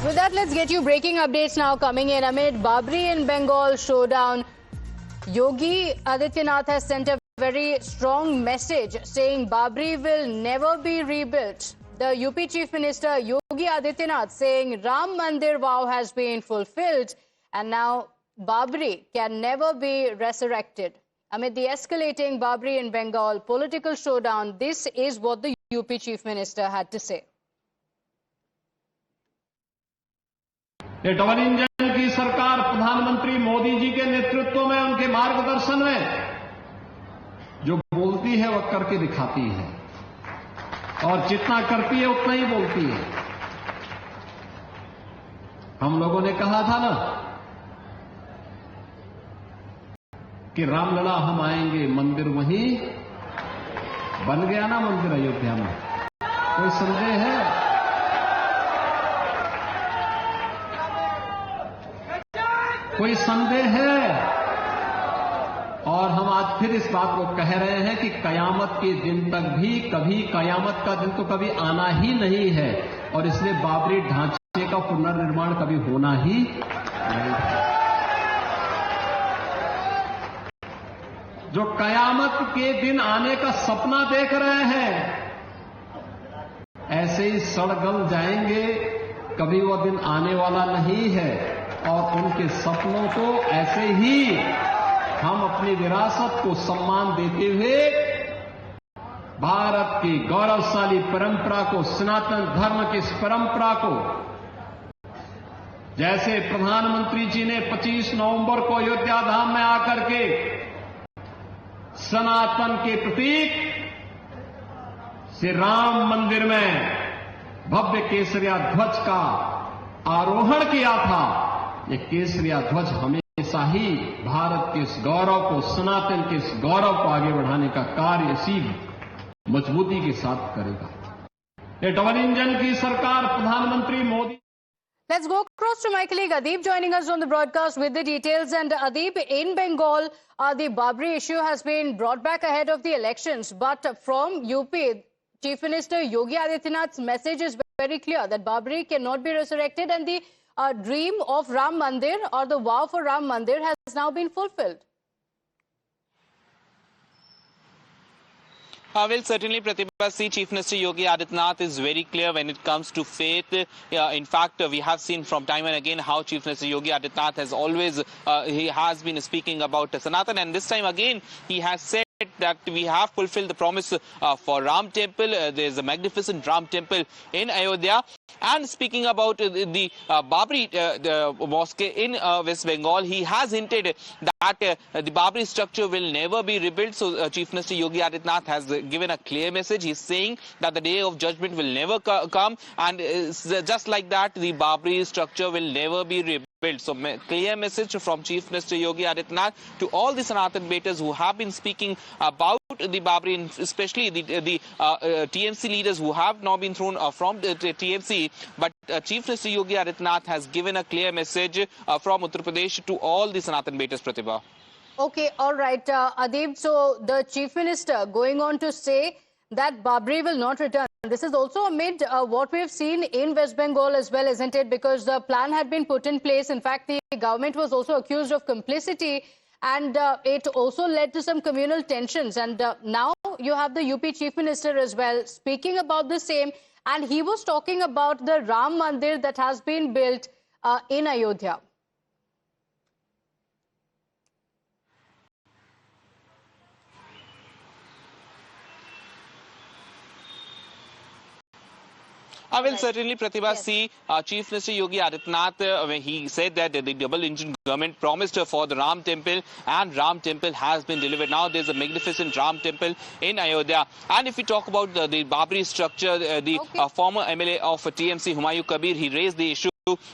With that, let's get you breaking updates now coming in. Amid Babri in Bengal showdown, Yogi Adityanath has sent a very strong message saying Babri will never be rebuilt. The UP Chief Minister Yogi Adityanath saying Ram Mandir vow has been fulfilled and now Babri can never be resurrected. Amid the escalating Babri in Bengal political showdown, this is what the UP Chief Minister had to say. ये double engine की सरकार प्रधानमंत्री मोदी जी के नेतृत्व में, उनके मार्गदर्शन में जो बोलती है वह करके दिखाती है और जितना करती है उतना ही बोलती है। हम लोगों ने कहा था ना कि रामलला हम आएंगे, मंदिर वहीं बन गया ना, मंदिर अयोध्या में। कोई संदेह है? कोई संदेह है? और हम आज फिर इस बात को कह रहे हैं कि कयामत के दिन तक भी कभी, कयामत का दिन तो कभी आना ही नहीं है और इसलिए बाबरी ढांचे का पुनर्निर्माण कभी होना ही नहीं है। जो कयामत के दिन आने का सपना देख रहे हैं, ऐसे ही सड़ गल जाएंगे, कभी वह दिन आने वाला नहीं है और उनके सपनों को ऐसे ही हम अपनी विरासत को सम्मान देते हुए भारत की गौरवशाली परंपरा को, सनातन धर्म की इस परंपरा को, जैसे प्रधानमंत्री जी ने 25 नवंबर को अयोध्या धाम में आकर के सनातन के प्रतीक श्री राम मंदिर में भव्य केसरिया ध्वज का आरोहण किया था, ये केसरिया ध्वज हमेशा ही भारत के इस गौरव को, सनातन के इस गौरव को आगे बढ़ाने का कार्य इसी मजबूती के साथ करेगा। ये डबल इंजन की सरकार प्रधानमंत्री Modi. Let's go across to my colleague Adib joining us on the broadcast with the details. And Adib, in Bengal, the Babri issue has been brought back ahead of the elections. But from UP, Chief Minister Yogi Adityanath's message is very clear that Babri cannot be resurrected and the dream of Ram Mandir or the vow for Ram Mandir has now been fulfilled. Well, certainly, Pratibha, see, Chief Minister Yogi Adityanath is very clear when it comes to faith. In fact, we have seen from time and again how Chief Minister Yogi Adityanath has always, he has been speaking about Sanatan, and this time again he has said that we have fulfilled the promise for Ram Temple. There is a magnificent Ram Temple in Ayodhya. And speaking about the Babri mosque in West Bengal, he has hinted that the Babri structure will never be rebuilt. So Chief Minister Yogi Adityanath has given a clear message. He's saying that the day of judgment will never come, and just like that, the Babri structure will never be rebuilt. So clear message from Chief Minister Yogi Adityanath to all the Sanatan beaters who have been speaking about the Babri, and especially the TMC leaders who have now been thrown from the TMC. But Chief Minister Yogi Adityanath has given a clear message from Uttar Pradesh to all the Sanatan beaters, Pratibha. Okay, all right, Adib. So the Chief Minister going on to say that Babri will not return. This is also amid what we've seen in West Bengal as well, isn't it? Because the plan had been put in place. In fact, the government was also accused of complicity, and it also led to some communal tensions. And now you have the UP Chief Minister as well speaking about the same, and he was talking about the Ram Mandir that has been built in Ayodhya. I will certainly, Pratibha, see Chief Minister Yogi Adityanath when he said that the double-engine government promised for the Ram Temple, and Ram Temple has been delivered. Now there's a magnificent Ram Temple in Ayodhya. And if we talk about the Babri structure, the former MLA of TMC, Humayun Kabir, he raised the issue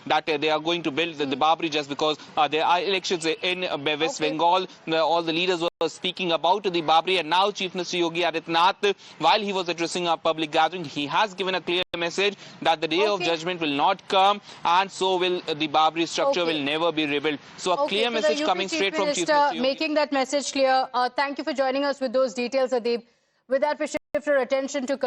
that they are going to build the Babri just because there are elections in West Bengal. All the leaders were speaking about the Babri, and now Chief Minister Yogi Adityanath, while he was addressing a public gathering, he has given a clear message that the day of judgment will not come, and so will the Babri structure will never be rebuilt. So a clear message coming straight from Chief Minister Yogi. Making that message clear. Thank you for joining us with those details, Adib. With that, we shift our attention to